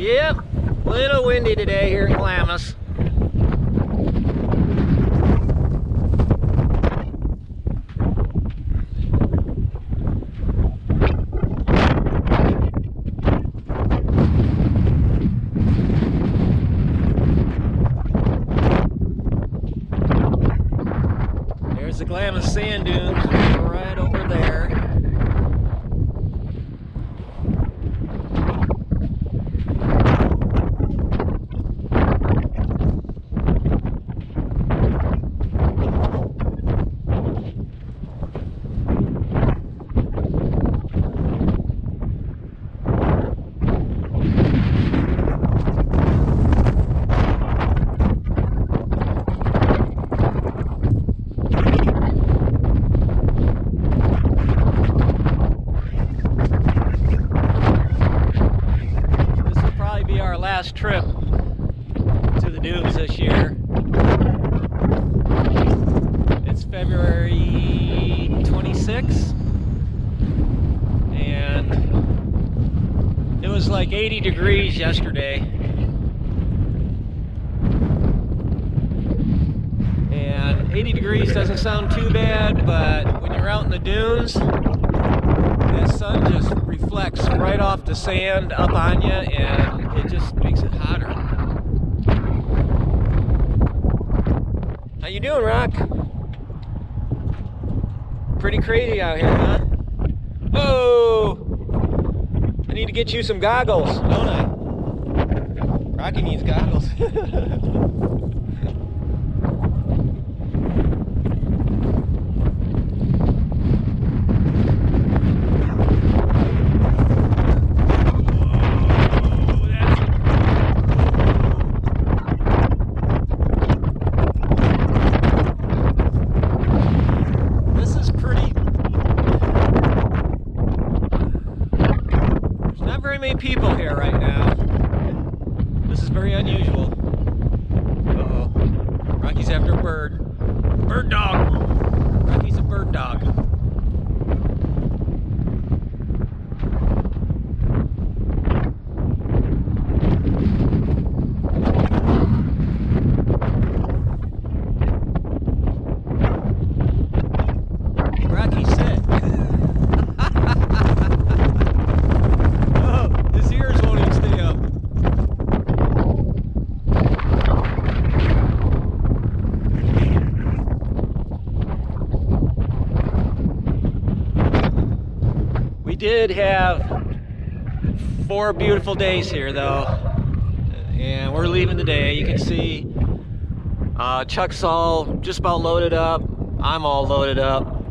Yep, a little windy today here in Glamis. There's the Glamis sand dunes right over there. Our last trip to the dunes this year. It's February 26th and it was like 80 degrees yesterday, and 80 degrees doesn't sound too bad, but when you're out in the dunes, that sun just reflects right off the sand up on you, and it just makes it hotter. How you doing, Rock? Pretty crazy out here, huh? Whoa! I need to get you some goggles, don't I? Rocky needs goggles. People here right now. This is very unusual. Uh-oh. Rocky's after a bird. Bird dog! Rocky's a bird dog. Rocky sit. We did have 4 beautiful days here though, and we're leaving today. You can see Chuck's all just about loaded up. I'm all loaded up.